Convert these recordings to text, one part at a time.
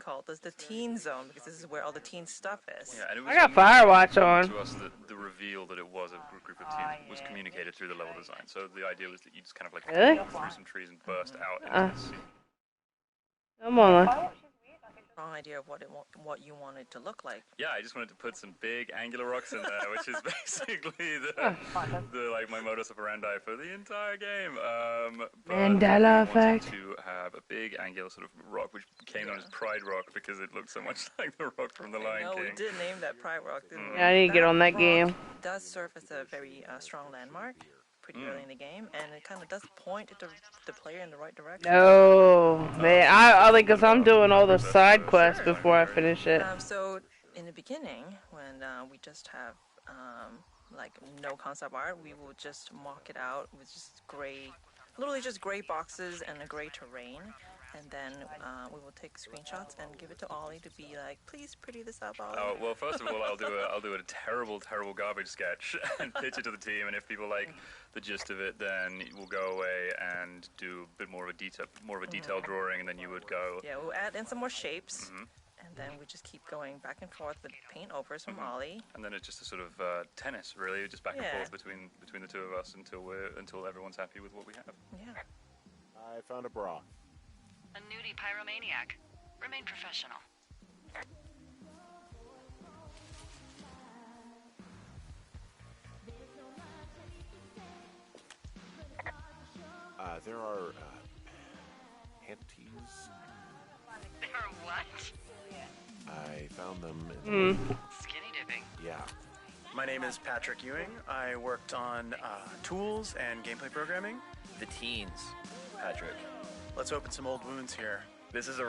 called the teen zone, because this is where all the teen stuff is. Yeah, and it was I got Firewatch on. to us that the reveal that it was a group of teens was communicated through the level design. So the idea was that you just kind of like walk through some trees and burst out into the sea. Come on. Wrong idea of what you want it to look like. Yeah, I just wanted to put some big angular rocks in there, which is basically the like my modus operandi for the entire game. Mandela effect. To have a big angular sort of rock, which became known as Pride Rock because it looked so much like the rock from the Lion King. No, we did name that Pride Rock, didn't we? Yeah, I need to get on that game. It does serve as a very strong landmark pretty early in the game, and it kind of does point the player in the right direction. No, man, I like, cause I'm doing all the side quests before I finish it. So in the beginning, when we just have like no concept art, we will just mock it out with just gray, literally just gray boxes and a gray terrain. And then we will take screenshots and give it to Ollie to be like, please pretty this up, Ollie. Oh, well, first of all, I'll do a terrible garbage sketch and pitch it to the team. And if people like the gist of it, then we'll go away and do a bit more of a detailed drawing, and then you would go. Yeah, we'll add in some more shapes, and then we just keep going back and forth with paint overs from Ollie. And then it's just a sort of tennis, really, just back and forth between the two of us until everyone's happy with what we have. Yeah. I found a bra. A nudie pyromaniac. Remain professional. There are panties. There are what? I found them in Skinny dipping. Yeah. My name is Patrick Ewing. I worked on tools and gameplay programming. The teens, Patrick. Let's open some old wounds here. This is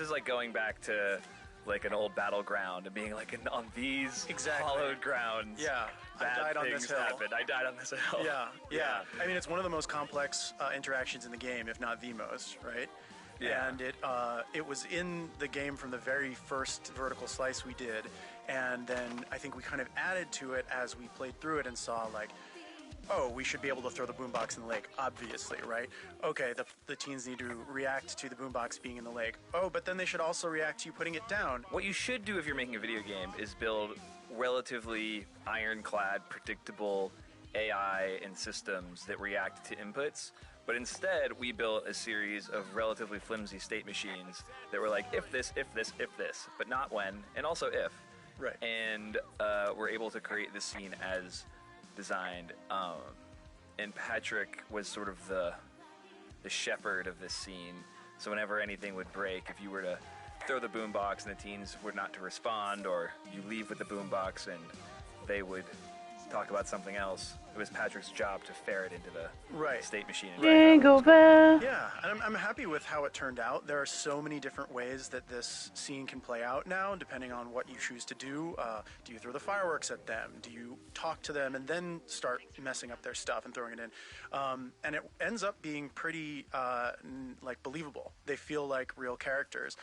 like going back to like an old battleground and being like on these hollowed grounds. Yeah, bad I died on this hill. Happened. I died on this hill. Yeah. I mean, it's one of the most complex interactions in the game, if not the most, right? Yeah. And it was in the game from the very first vertical slice we did, and then I think we kind of added to it as we played through it and saw like, oh, we should be able to throw the boombox in the lake, obviously, right? Okay, the teens need to react to the boombox being in the lake. Oh, but then they should also react to you putting it down. What you should do if you're making a video game is build relatively ironclad, predictable AI and systems that react to inputs. But instead, we built a series of relatively flimsy state machines that were like, if this, if this, if this, but not when, and also if. Right. And we're able to create this scene as designed, and Patrick was sort of the shepherd of this scene. So whenever anything would break, if you were to throw the boombox and the teens were not to respond, or you leave with the boombox and they would talk about something else, it was Patrick's job to ferret into the state machine. Jingle bell. Yeah, and I'm happy with how it turned out. There are so many different ways that this scene can play out now, depending on what you choose to do. Do you throw the fireworks at them? Do you talk to them and then start messing up their stuff and throwing it in? And it ends up being pretty like believable. They feel like real characters.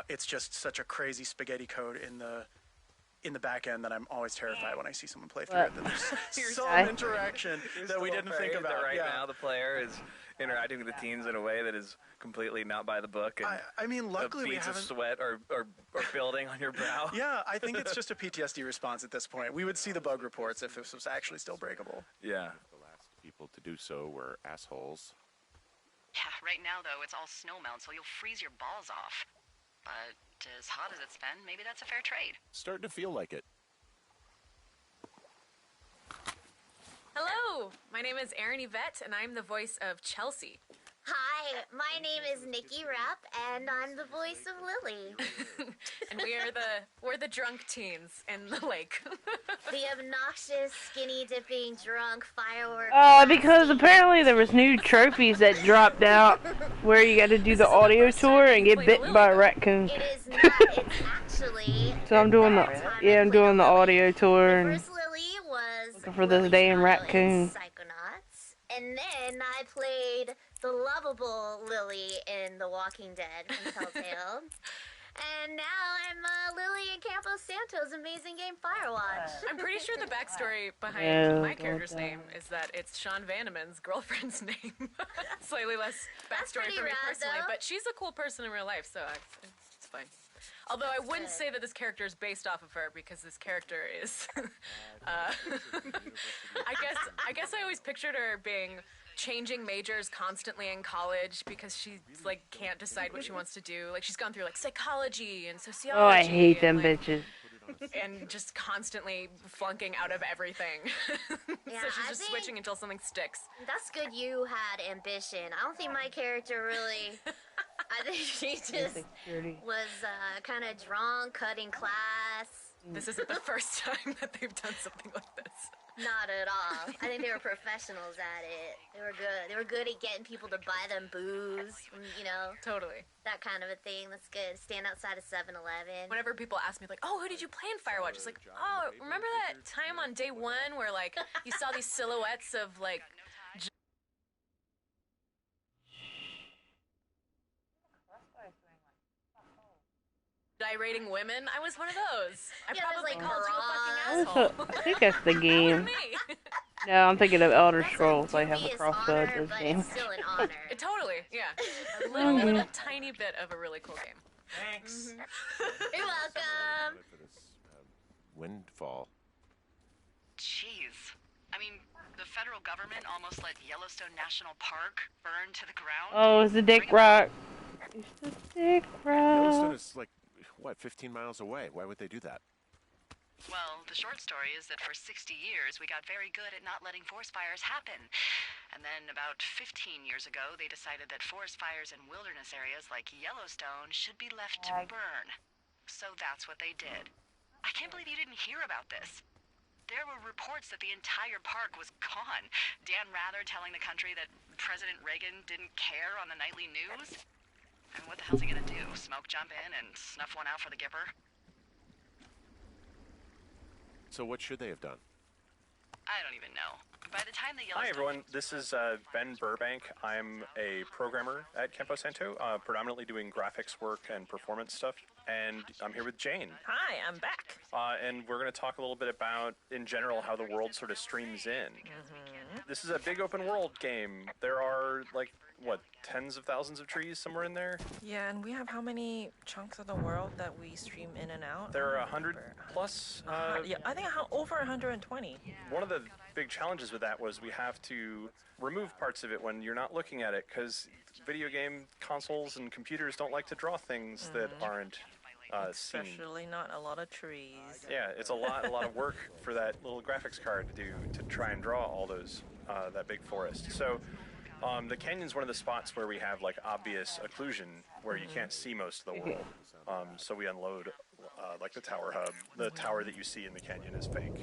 It's just such a crazy spaghetti code in the back end that I'm always terrified when I see someone play through it. That there's some interaction that we didn't think about. Right now, the player is interacting with the teens in a way that is completely not by the book. And I mean, luckily we haven't. Beads of sweat are building on your brow. Yeah, I think it's just a PTSD response at this point. We would see the bug reports if this was actually still breakable. Yeah. The last people to do so were assholes. Yeah, right now, though, it's all snow melt, so you'll freeze your balls off. But as hot as it's been, maybe that's a fair trade. Starting to feel like it. Hello, my name is Erin Yvette, and I'm the voice of Chelsea. Hi, my name is Nikki Rapp, and I'm the voice of Lily. And we're the drunk teens in the lake. The obnoxious, skinny dipping, drunk fireworks. Because apparently there was new trophies that dropped out where you got to do the audio tour and get bitten by a raccoon. It is not. It's actually. So I'm doing the audio tour and First Lily was looking for this damn raccoon. Psychonauts, and then I played the lovable Lily in The Walking Dead from Telltale. And now I'm Lily in Campos Santos' amazing game Firewatch. I'm pretty sure the backstory behind my character's name is that it's Sean Vanneman's girlfriend's name. Slightly less backstory for me personally, but she's a cool person in real life, so it's fine. Although I wouldn't say that this character is based off of her because this character is. I guess I always pictured her being changing majors constantly in college because she like can't decide what she wants to do. Like she's gone through like psychology and sociology. Oh, I hate them and, like, bitches. and just constantly flunking out of everything. Yeah, So she's I just think switching until something sticks. that's good you had ambition. I don't think my character really... I think she just was kind of drunk, cutting class. This isn't the first time that they've done something like this. Not at all. I think they were professionals at it. They were good. They were good at getting people to buy them booze, you know. Totally. That kind of a thing. That's good. Stand outside of 7-Eleven. Whenever people ask me, like, oh, who did you play in Firewatch? It's like, oh, remember that time on day one where, like, you saw these silhouettes of, like, gyrating women? I was one of those. I probably called you a fucking asshole. I think that's the game. No, I'm thinking of Elder Scrolls. I have a crossbow at this game. Totally, yeah. A little tiny bit of a really cool game. Thanks. You're welcome. Windfall. Jeez. I mean, the federal government almost let Yellowstone National Park burn to the ground. Oh, it's the Dick Rock. It's the Dick Yellowstone Rock. is like, what, 15 miles away? Why would they do that? Well, the short story is that for 60 years, we got very good at not letting forest fires happen. And then about 15 years ago, they decided that forest fires in wilderness areas like Yellowstone should be left to burn. So that's what they did. I can't believe you didn't hear about this. There were reports that the entire park was gone. Dan Rather telling the country that President Reagan didn't care on the nightly news. I mean, what the hell's he gonna do? Smoke jump in and snuff one out for the Gipper? So what should they have done? I don't even know. By the time the Yellowstone... Hi, everyone. This is Ben Burbank. I'm a programmer at Campo Santo, predominantly doing graphics work and performance stuff. And I'm here with Jane. Hi, I'm back. And we're going to talk a little bit about, in general, how the world sort of streams in. This is a big open world game. There are, like, what, tens of thousands of trees somewhere in there? Yeah, and we have how many chunks of the world that we stream in and out? There are 100 plus. Yeah, I think over 120. One of the big challenges with that was we have to remove parts of it when you're not looking at it, because video game consoles and computers don't like to draw things that aren't seen. Especially not a lot of trees. Yeah, it's a lot of work for that little graphics card to do to try and draw all those that big forest. So the canyon's one of the spots where we have like obvious occlusion where you can't see most of the world. So we unload like the tower hub. The tower that you see in the canyon is fake.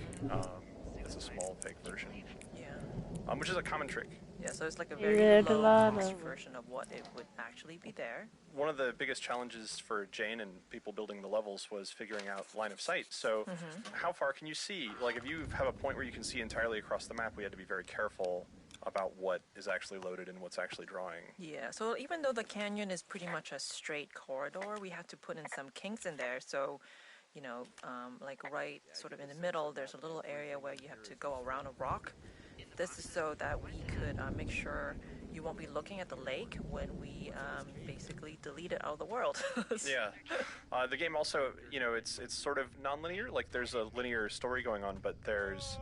It's a small fake version. Yeah. Which is a common trick. Yeah, so it's like a very low-cost version of what it would actually be there. One of the biggest challenges for Jane and people building the levels was figuring out line of sight. So how far can you see? Like if you have a point where you can see entirely across the map, we had to be very careful about what is actually loaded and what's actually drawing. Yeah, so even though the canyon is pretty much a straight corridor, we had to put in some kinks in there. So, you know, like right sort of in the middle, there's a little area where you have to go around a rock. This is so that we could make sure you won't be looking at the lake when we basically delete it out of the world. Yeah. The game also, you know, it's sort of non-linear. Like there's a linear story going on, but there's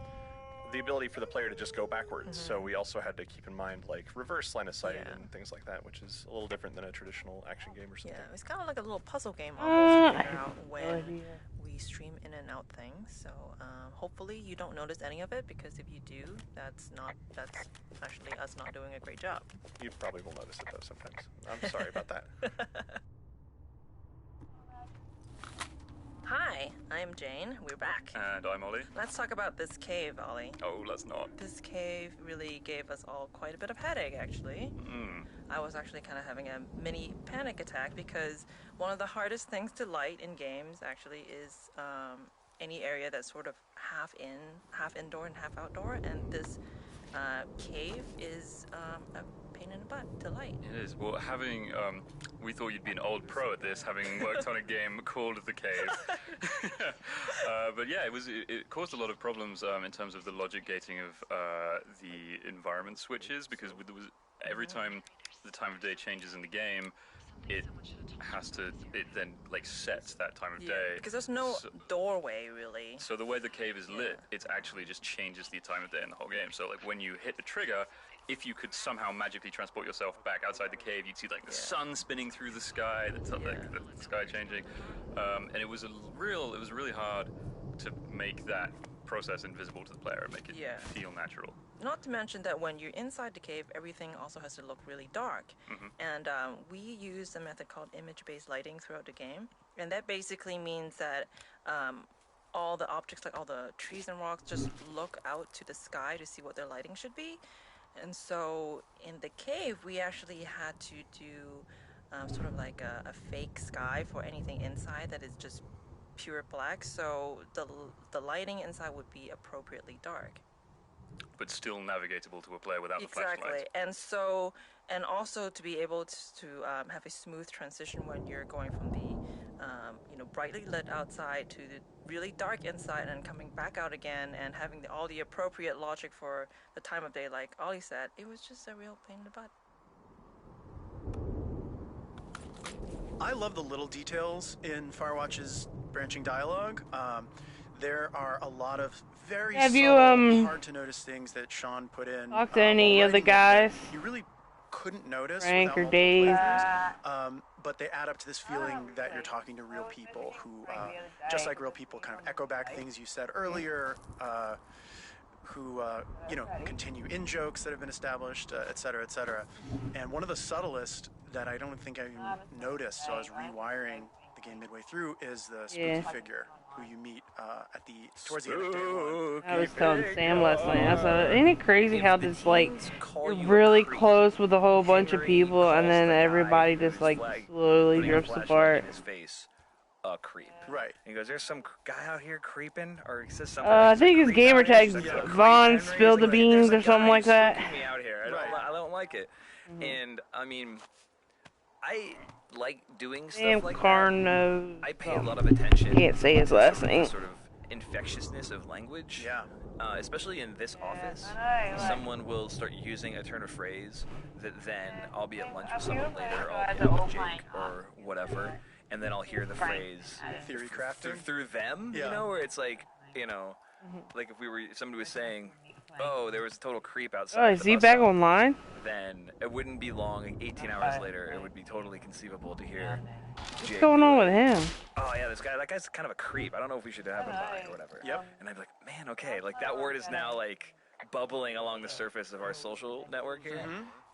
the ability for the player to just go backwards. So we also had to keep in mind like reverse line of sight and things like that, which is a little different than a traditional action game or something. Yeah, it's kind of like a little puzzle game almost to figure out when we stream in and out things. So hopefully you don't notice any of it, because if you do, that's actually us not doing a great job. You probably will notice it though sometimes. I'm sorry about that. Hi, I'm Jane. We're back. And I'm Ollie. Let's talk about this cave, Ollie. Oh, let's not. This cave really gave us all quite a bit of headache, actually. I was actually kind of having a mini panic attack, because one of the hardest things to light in games actually is any area that's sort of half indoor and half outdoor, and this cave is a pain in the butt to light. It is. Well, having we thought you'd be an old pro at this, having worked on a game called The Cave. But yeah, it caused a lot of problems in terms of the logic gating of the environment switches, because there was every time the time of day changes in the game, it then like sets that time of Yeah, day. because there's no doorway really. So the way the cave is lit, it actually just changes the time of day in the whole game. So like when you hit the trigger, if you could somehow magically transport yourself back outside the cave, you'd see like the sun spinning through the sky, the sky changing, and it was really hard to make that process invisible to the player and make it feel natural. Not to mention that when you're inside the cave, everything also has to look really dark. And we use a method called image-based lighting throughout the game. And that basically means that all the objects, like all the trees and rocks, just look out to the sky to see what their lighting should be. And so in the cave, we actually had to do sort of like a fake sky for anything inside that is just pure black. So the lighting inside would be appropriately dark. But still navigatable to a player without the flashlight. Exactly. And also to be able to have a smooth transition when you're going from the brightly lit outside to the really dark inside and coming back out again and having all the appropriate logic for the time of day, like Ollie said, it was just a real pain in the butt. I love the little details in Firewatch's branching dialogue. There are a lot of very subtle, hard to notice things that Sean put in. Talk to any of the guys? You really couldn't notice Frank or without Dave. playthroughs, but they add up to this feeling that you're talking to real people who, just like real people, kind of echo back things you said earlier, who, continue in jokes that have been established, et cetera, et cetera. And one of the subtlest that I don't think I even noticed, so I was rewiring the game midway through, is the spooky figure who you meet towards the end of day one. I was telling Sam last night, I said, ain't it crazy how this, like, you're really close with a whole bunch of people, and then everybody just, like, slowly drifts apart. His face, a creep. Right. And he goes, "There's some guy out here creeping," or he says something. I think his gamer tag's Vaughn spilled the beans or something like that. Me out here. I don't like it. And I mean, I like doing stuff like that. I pay a lot of attention. Can't say his last to name. Sort of infectiousness of language. Yeah. Especially in this office, someone will start using a turn of phrase that then I'll be at lunch with someone later, or I'll be out with Jake or whatever, and then I'll hear the phrase theory crafting through them. Yeah. You know, where it's like, like if somebody was saying, "Oh, there was a total creep outside." Oh, is he back online? Then it wouldn't be long. 18 hours later, it would be totally conceivable to hear. What's going on with him? Oh yeah, that guy's kind of a creep. I don't know if we should have him by or whatever. Yep. And I'd be like, man, okay, like that word is now like bubbling along the surface of our social network here.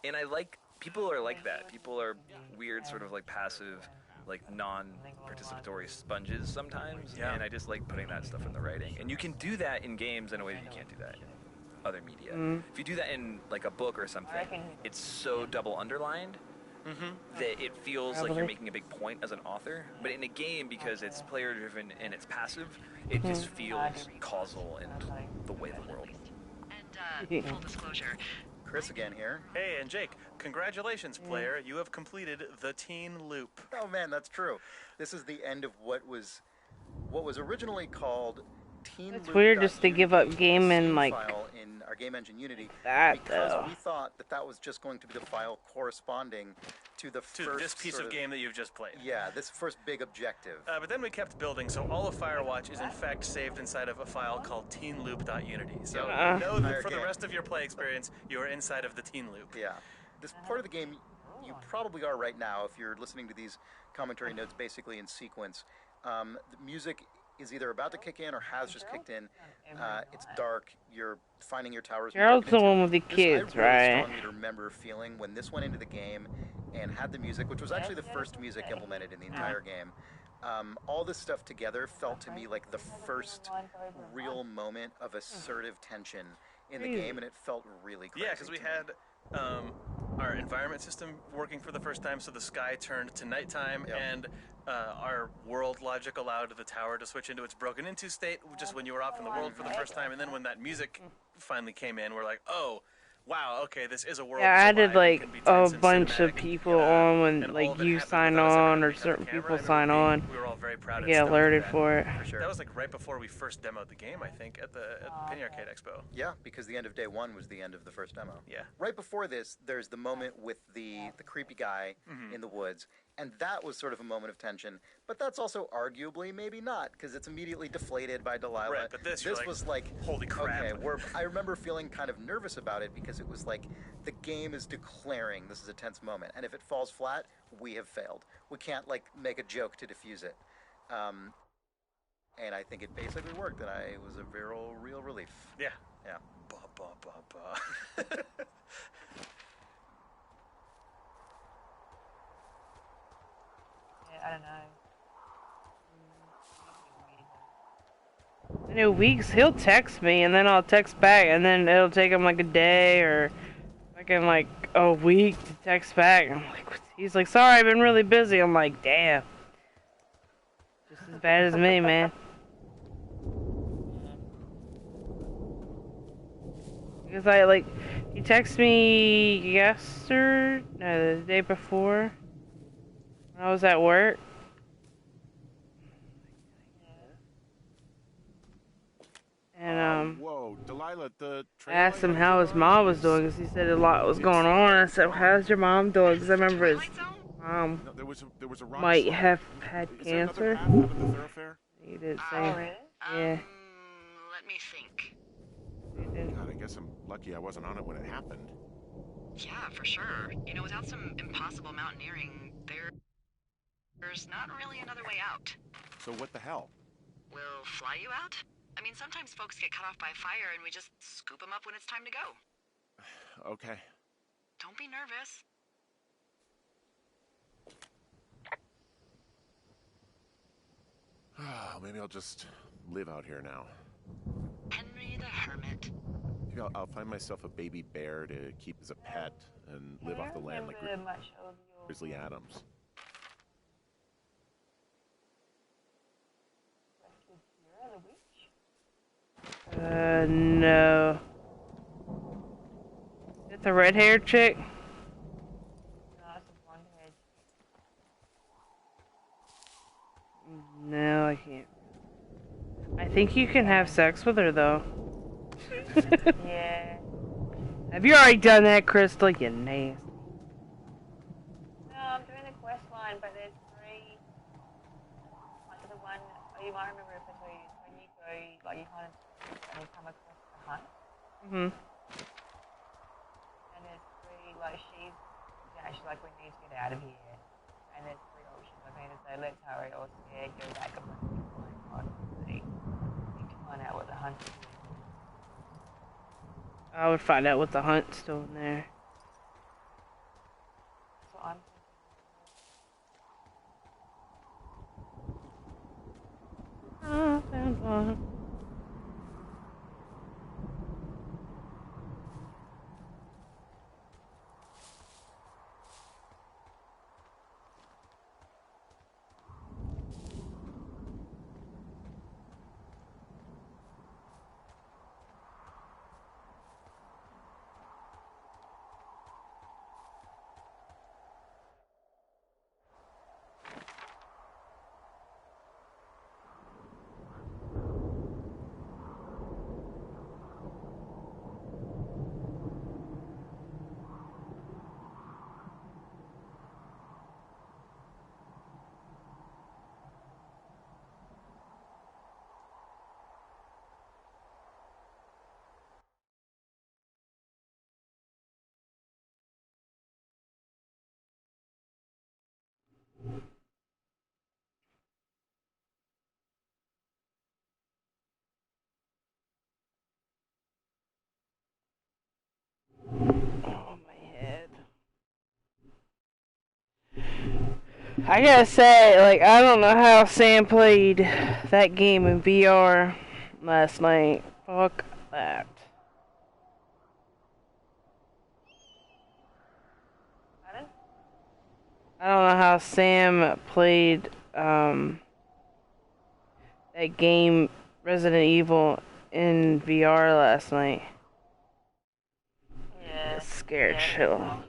And I like people are like that. People are weird, sort of like passive, like non-participatory sponges sometimes. Yeah. And I just like putting that stuff in the writing. And you can do that in games in a way that you can't do that in other media. If you do that in like a book or something, it's so double underlined that it feels like you're making a big point as an author. But in a game, because it's player driven and it's passive, it just feels causal in the way the world. And full disclosure, Chris again here. Hey, and Jake, congratulations, player. You have completed the teen loop. Oh man, that's true. This is the end of what was originally called Teen It's Loop. weird just to give up game and like file in our game engine Unity that because though. we thought that was just going to be the file corresponding to the first this piece of game that you've just played. Yeah, this first big objective. But then we kept building, so all of Firewatch is in fact saved inside of a file called teenloop.unity. So know that for the rest of your play experience, you are inside of the teen loop. Yeah. This part of the game, you probably are right now if you're listening to these commentary notes basically in sequence. The music is either about to kick in or has just kicked in. It's dark. You're finding your towers. Gerald's the one with the kids, I really right? strongly remember feeling when this went into the game and had the music, which was actually the first music implemented in the entire game. All this stuff together felt to me like the first real moment of assertive tension in the game, and it felt really crazy. Yeah, because we had our environment system working for the first time, so the sky turned to nighttime, and our world logic allowed the tower to switch into its broken into state just when you were off in the world for the first time, and then when that music finally came in, we're like, oh, wow, okay, this is a world. Yeah, I added like a bunch of people on when like you sign on or certain people sign on. We were all very proud. Get alerted for it. For sure. That was like right before we first demoed the game, I think, at the Penny Arcade Expo. Yeah, because the end of day one was the end of the first demo. Yeah. Right before this, there's the moment with the creepy guy in the woods, And that was sort of a moment of tension. But that's also arguably maybe not, because it's immediately deflated by Delilah. Right, but this was like, holy crap. Okay, I remember feeling kind of nervous about it because it was like the game is declaring this is a tense moment. And if it falls flat, we have failed. We can't like make a joke to diffuse it. And I think it basically worked, and it was a real relief. Yeah. Yeah. Ba, ba, ba, ba. I don't know. I know Weeks, he'll text me, and then I'll text back, and then it'll take him like a day or fucking like a week to text back. I'm like, he's like, sorry, I've been really busy. I'm like, damn. Just as bad as me, man. Because he texted me the day before when I was at work. And whoa, Delilah, I asked him how his mom was doing, because he said a lot was going on. I said, how's your mom doing? Because I remember his mom might have had cancer. He did say. Oh, really? Yeah. Let me think. God, I guess I'm lucky I wasn't on it when it happened. Yeah, for sure. You know, without some impossible mountaineering, there's not really another way out. So what the hell? We'll fly you out? I mean, sometimes folks get cut off by fire and we just scoop them up when it's time to go. Okay. Don't be nervous. Maybe I'll just live out here now. Henry the Hermit. Maybe I'll find myself a baby bear to keep as a pet and live off the land like Grizzly Adams. No. Is it the red-haired chick? No, it's a blonde-haired. No, I can't. I think you can have sex with her, though. Yeah. Have you already done that, Crystal? You nasty. No, I'm doing the quest line, but there's 3. Like the one, you might remember if it's when you go, like you kind of and you come across the hunt. Mhm. And there's 3, like she's like, we need to get out of here. And there's 3 options. I mean, say let's hurry or scared, go back and need to find out what the hunt is. I would find out what the hunt's still in there. So I'm thinking. Found one. Oh, my head. I gotta say, like, I don't know how Sam played that game in VR last night. Fuck that. Pardon? I don't know how Sam played, that game, Resident Evil, in VR last night. Yeah. Scared shitless.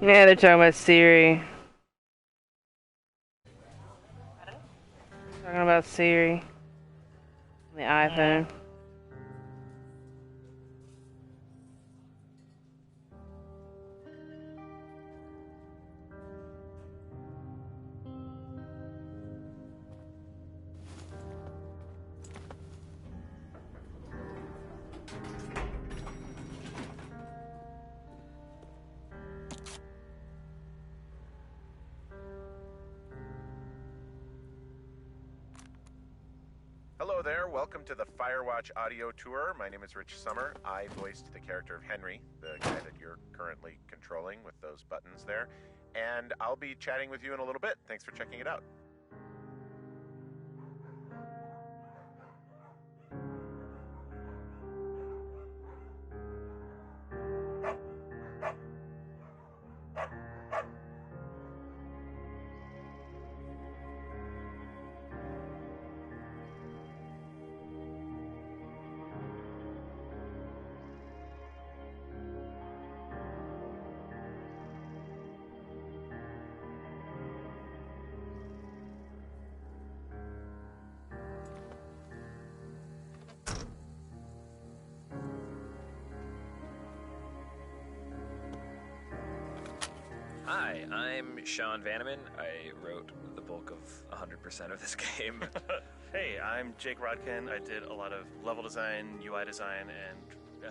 Yeah, they're talking about Siri. Talking about Siri. The iPhone. Hello there, welcome to the Firewatch audio tour. My name is Rich Summer. I voiced the character of Henry, the guy that you're currently controlling with those buttons there. And I'll be chatting with you in a little bit. Thanks for checking it out. Hi, I'm Sean Vanneman. I wrote the bulk of 100% of this game. Hey, I'm Jake Rodkin. I did a lot of level design, UI design, and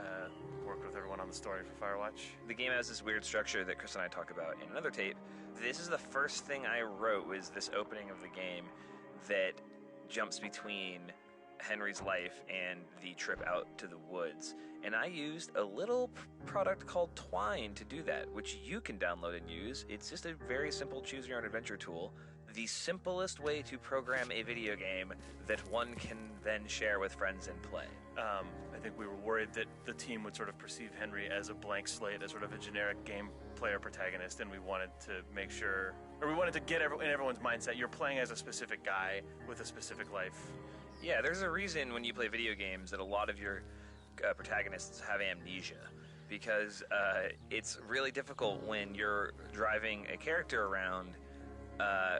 worked with everyone on the story for Firewatch. The game has this weird structure that Chris and I talk about in another tape. This is the first thing I wrote, was this opening of the game that jumps between Henry's life and the trip out to the woods. And I used a little product called Twine to do that, which you can download and use. It's just a very simple choose-your-own-adventure tool. The simplest way to program a video game that one can then share with friends and play. I think we were worried that the team would sort of perceive Henry as a blank slate, as sort of a generic game player protagonist, and we wanted to make sure, or we wanted to get in everyone's mindset, you're playing as a specific guy with a specific life. Yeah, there's a reason when you play video games that a lot of your protagonists have amnesia, because it's really difficult when you're driving a character around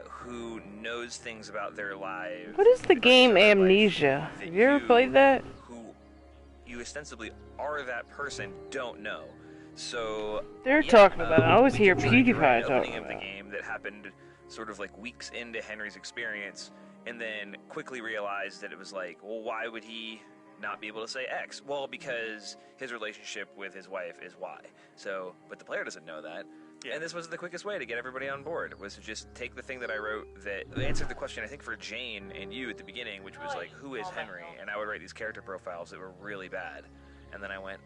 who knows things about their lives. What is the game Amnesia? Have you ever played that? Who you ostensibly are that person don't know. So They're talking about it. I always hear PewDiePie talking talking of the about it. game that happened sort of like weeks into Henry's experience, and then quickly realized that it was like, well, why would he not be able to say X? Well, because his relationship with his wife is Y. So, but the player doesn't know that. Yeah. And this was the quickest way to get everybody on board, was to just take the thing that I wrote that answered the question, I think, for Jane and you at the beginning, which was like, who is Henry? And I would write these character profiles that were really bad. And then I went,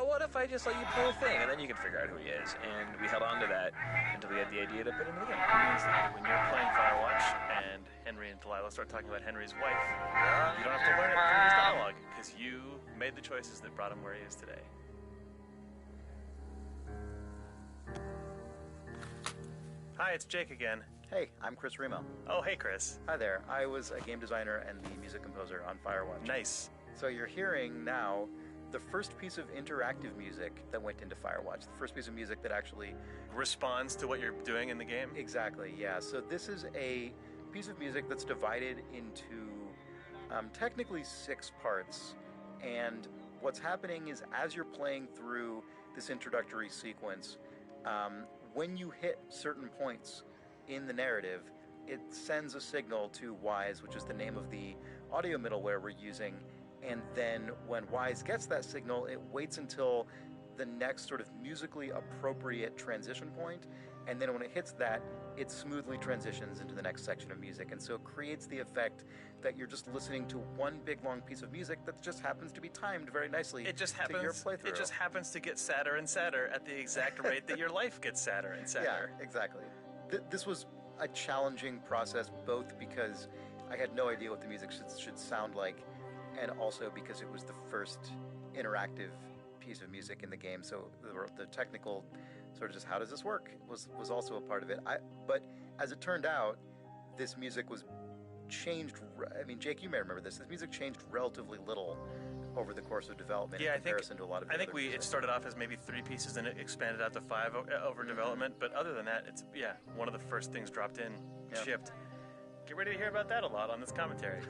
what if I just let you play a thing, and then you can figure out who he is. And we held on to that until we had the idea to put him in the game. When you're playing Firewatch and Henry and Delilah start talking about Henry's wife, you don't have to learn it from his dialogue, because you made the choices that brought him where he is today. Hi, it's Jake again. Hey, I'm Chris Remo. Oh, hey, Chris. Hi there. I was a game designer and the music composer on Firewatch. Nice. So you're hearing now the first piece of interactive music that went into Firewatch. The first piece of music that actually responds to what you're doing in the game? Exactly, yeah. So this is a piece of music that's divided into technically 6 parts. And what's happening is, as you're playing through this introductory sequence, when you hit certain points in the narrative, it sends a signal to Wise, which is the name of the audio middleware we're using. And then when Wise gets that signal, it waits until the next sort of musically appropriate transition point. And then when it hits that, it smoothly transitions into the next section of music. And so it creates the effect that you're just listening to one big long piece of music that just happens to be timed very nicely to your playthrough. It just happens to get sadder and sadder at the exact rate that your life gets sadder and sadder. Yeah, exactly. This was a challenging process, both because I had no idea what the music should sound like, and also because it was the first interactive piece of music in the game. So the technical sort of just how does this work was also a part of it. But as it turned out, this music was changed. I mean, Jake, you may remember this. This music changed relatively little over the course of development Yeah, in comparison to a lot of. I think other it music. started off as maybe 3 pieces, and it expanded out to 5 over development. But other than that, it's one of the first things dropped in, shipped. Get ready to hear about that a lot on this commentary.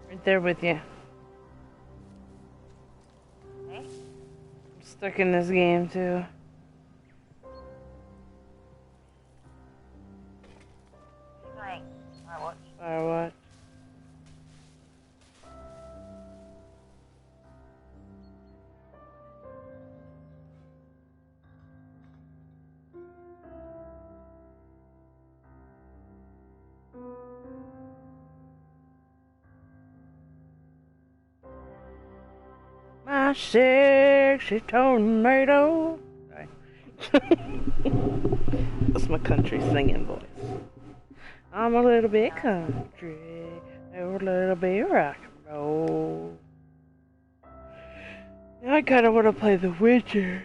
Right there with you. Okay. I'm stuck in this game too. Playing Firewatch. Firewatch. My sexy tornado. Sorry. That's my country singing voice. I'm a little bit country, a little bit rock and roll. Now I kind of want to play The Witcher.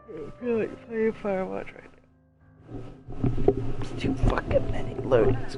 I feel like playing Firewatch right now. It's too fucking many loads.